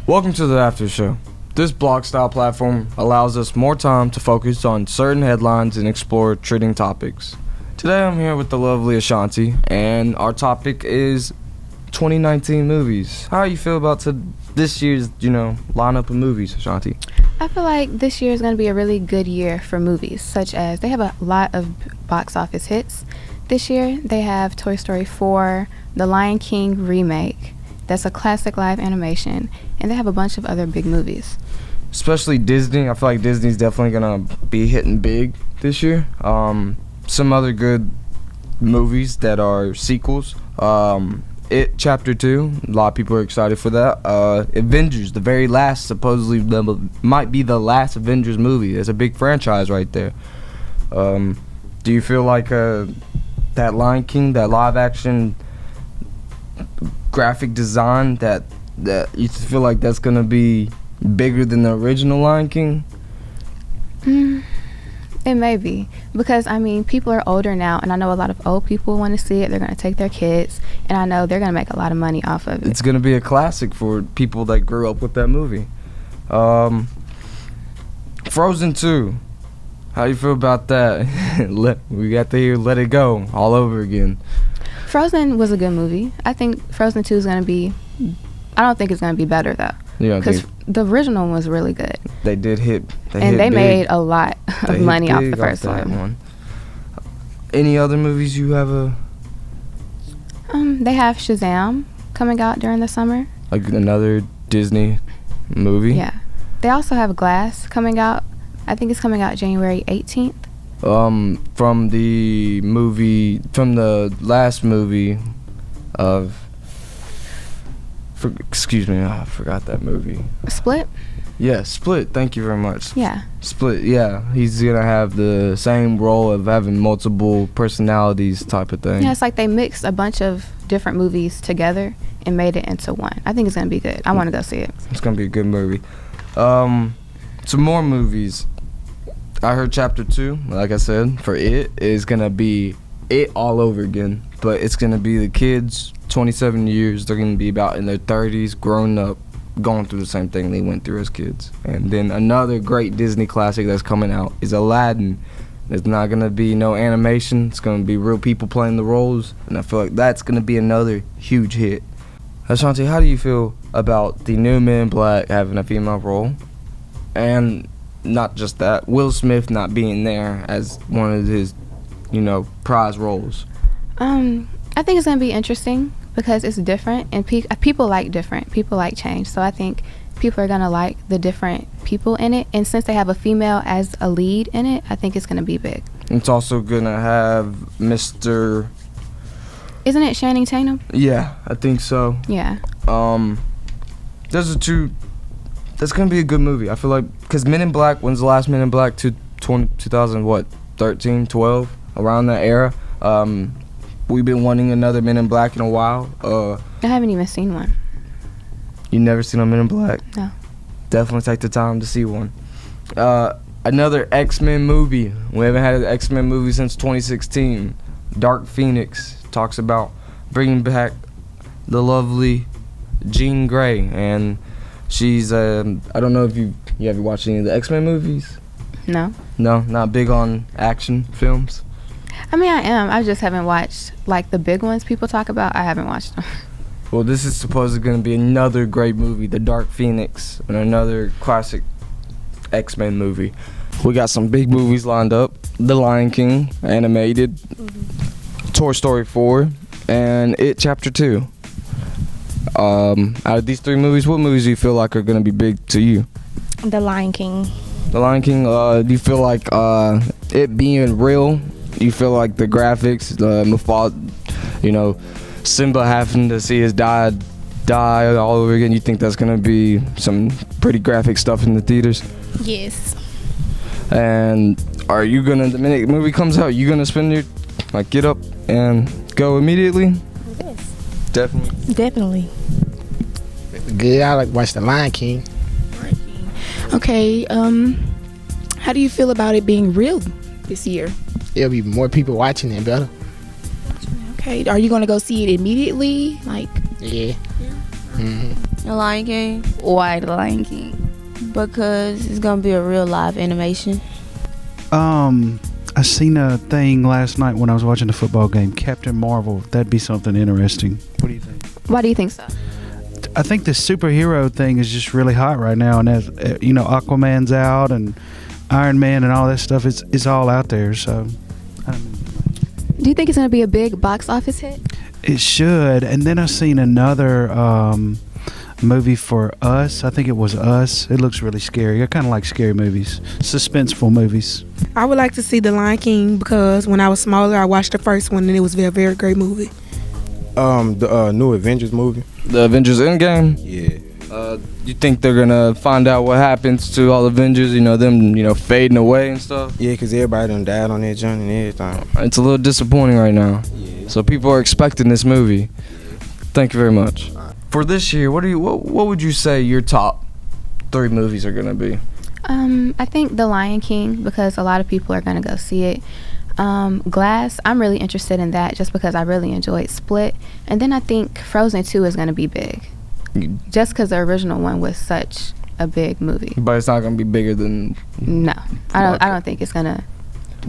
Welcome to the After Show. This blog-style platform allows us more time to focus on certain headlines and explore trending topics. Today I'm here with the lovely Ashanti, and our topic is 2019 movies. How do you feel about this year's, lineup of movies, Ashanti? I feel like this year is going to be a really good year for movies, such as they have a lot of box office hits. This year, they have Toy Story 4, The Lion King remake. That's a classic live animation. And they have a bunch of other big movies. Especially Disney. I feel like Disney's definitely going to be hitting big this year. Some other good movies that are sequels. It Chapter 2. A lot of people are excited for that. Avengers, the very last, supposedly might be the last Avengers movie. It's a big franchise right there. Do you feel like that Lion King, that live action graphic design, that you feel like that's gonna be bigger than the original Lion King? It may be, because people are older now, and I know a lot of old people want to see it. They're going to take their kids, and I know they're going to make a lot of money off of it. It's going to be a classic for people that grew up with that movie. Frozen 2. How you feel about that? We got to hear Let It Go all over again. Frozen was a good movie. I think Frozen 2 is going to be... I don't think it's going to be better, though. Because the original one was really good. They did hit. They made a lot of money off the first one. Any other movies you have They have Shazam coming out during the summer. Like another Disney movie? Yeah. They also have Glass coming out. I think it's coming out January 18th. From the last movie of... excuse me, I forgot that movie. Split? Yeah, Split. Thank you very much. Yeah. Split, yeah. He's going to have the same role of having multiple personalities type of thing. Yeah, it's like they mixed a bunch of different movies together and made it into one. I think it's going to be good. I want to go see it. It's going to be a good movie. Some more movies. I heard Chapter 2, like I said, for It is going to be it all over again. But it's going to be the kids, 27 years, they're going to be about in their 30s, grown up, going through the same thing they went through as kids. And then another great Disney classic that's coming out is Aladdin. There's not going to be no animation. It's going to be real people playing the roles. And I feel like that's going to be another huge hit. Ashanti, how do you feel about the new Men in Black having a female role? And not just that, Will Smith not being there as one of his, prize roles. I think it's going to be interesting because it's different, and people like different. People like change. So I think people are going to like the different people in it. And since they have a female as a lead in it, I think it's going to be big. It's also going to have Mr. Isn't it Channing Tatum? Yeah, I think so. Yeah. Those are two. That's going to be a good movie. I feel like, because Men in Black, when's the last Men in Black? 2013, 12, around that era. We've been wanting another Men in Black in a while. I haven't even seen one. You never seen a Men in Black? No. Definitely take the time to see one. Another X-Men movie. We haven't had an X-Men movie since 2016. Dark Phoenix talks about bringing back the lovely Jean Grey, and she's I don't know if you ever watched any of the X-Men movies? No. No, not big on action films? I am. I just haven't watched, the big ones people talk about. I haven't watched them. Well, this is supposedly going to be another great movie, The Dark Phoenix, and another classic X-Men movie. We got some big movies lined up. The Lion King, animated, Toy Story 4, and It Chapter 2. Out of these three movies, what movies do you feel like are going to be big to you? The Lion King. The Lion King, do you feel like it being real? Do you feel like the graphics, Simba having to see his dad die all over again, you think that's going to be some pretty graphic stuff in the theaters? Yes. And are you going to, the minute the movie comes out, you going to spend your, get up and go immediately? Yes. Definitely. Good. I like to watch The Lion King. Okay. How do you feel about it being real this year? There'll be more people watching it better. Okay. Are you going to go see it immediately? Yeah. Mm-hmm. The Lion King, Why The Lion King? because it's gonna be a real live animation. I seen a thing last night when I was watching the football game. Captain Marvel. That'd be something interesting. What do you think? Why do you think so? I think the superhero thing is just really hot right now, and as you know, Aquaman's out and Iron Man and all that stuff. It's all out there. So Do you think it's going to be a big box office hit? it should. And then I seen another movie for Us. I think it was Us. It looks really scary. I kind of like scary movies, suspenseful movies. I would like to see The Lion King because when I was smaller, I watched the first one and it was a very great movie. The new Avengers movie. The Avengers Endgame. Yeah. You think they're gonna find out what happens to all Avengers? You know, them, fading away and stuff. Yeah, 'cause everybody done died on that journey and everything. It's a little disappointing right now. Yeah. So people are expecting this movie. Thank you very much. For this year, what would you say your top 3 movies are gonna be? I think The Lion King because a lot of people are going to go see it. Glass, I'm really interested in that just because I really enjoyed Split. And then I think Frozen 2 is going to be big. Just because the original one was such a big movie. But it's not gonna be bigger than. No, I don't think it's going to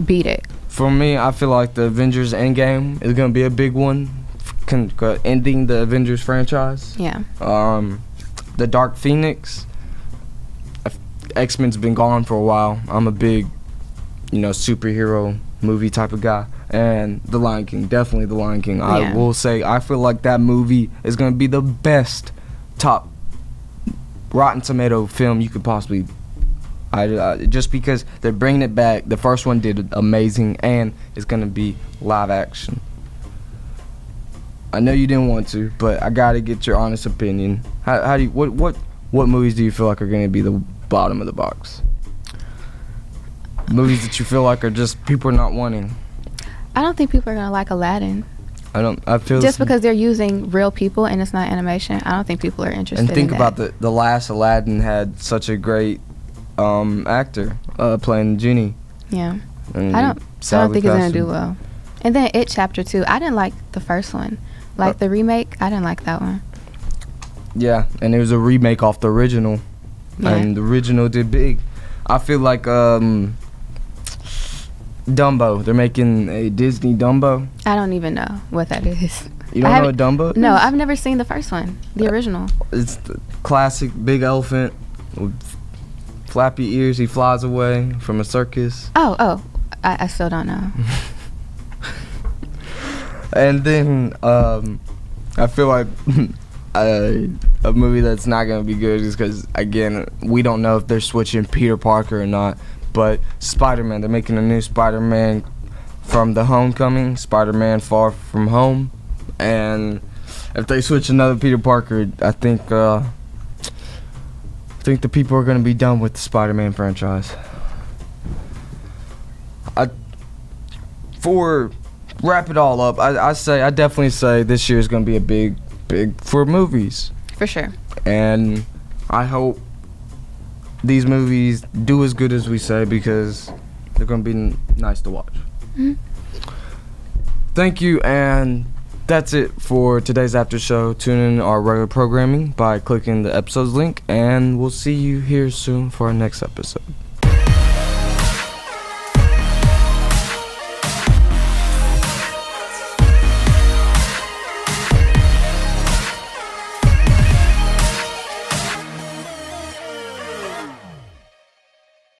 beat it. For me, I feel like the Avengers Endgame is gonna be a big one, ending the Avengers franchise. Yeah. The Dark Phoenix. X-Men's been gone for a while. I'm a big, superhero movie type of guy. And The Lion King, definitely The Lion King. I Yeah. will say, I feel like that movie is gonna be the best top Rotten Tomato film you could possibly. Just because they're bringing it back. The first one did amazing, and it's gonna be live action. I know you didn't want to, but I gotta get your honest opinion. How do you what movies do you feel like are gonna be the bottom of the box? Movies that you feel like are just people are not wanting. I don't think people are going to like Aladdin. I feel Just because they're using real people and it's not animation, I don't think people are interested And think in about that. the last Aladdin had such a great actor playing Genie. Yeah. And I don't sadly think it's passed going to do him. well. And then It Chapter 2, I didn't like the first one. Like the remake, I didn't like that one. Yeah, and it was a remake off the original. Yeah. And the original did big. I feel like Dumbo. They're making a Disney Dumbo. I don't even know what that is. You don't know what Dumbo is? No, I've never seen the first one, the original. It's the classic big elephant with flappy ears. He flies away from a circus. Oh, I still don't know. And then I feel like a movie that's not going to be good is because, again, we don't know if they're switching Peter Parker or not. But Spider-Man, they're making a new Spider-Man from the Homecoming, Spider-Man Far From Home. And if they switch another Peter Parker, I think the people are going to be done with the Spider-Man franchise. Wrap it all up, I definitely say this year is going to be a big for movies. For sure. And I hope these movies do as good as we say because they're going to be nice to watch. Mm-hmm. Thank you, and that's it for today's after show. Tune in our regular programming by clicking the episodes link, and we'll see you here soon for our next episode.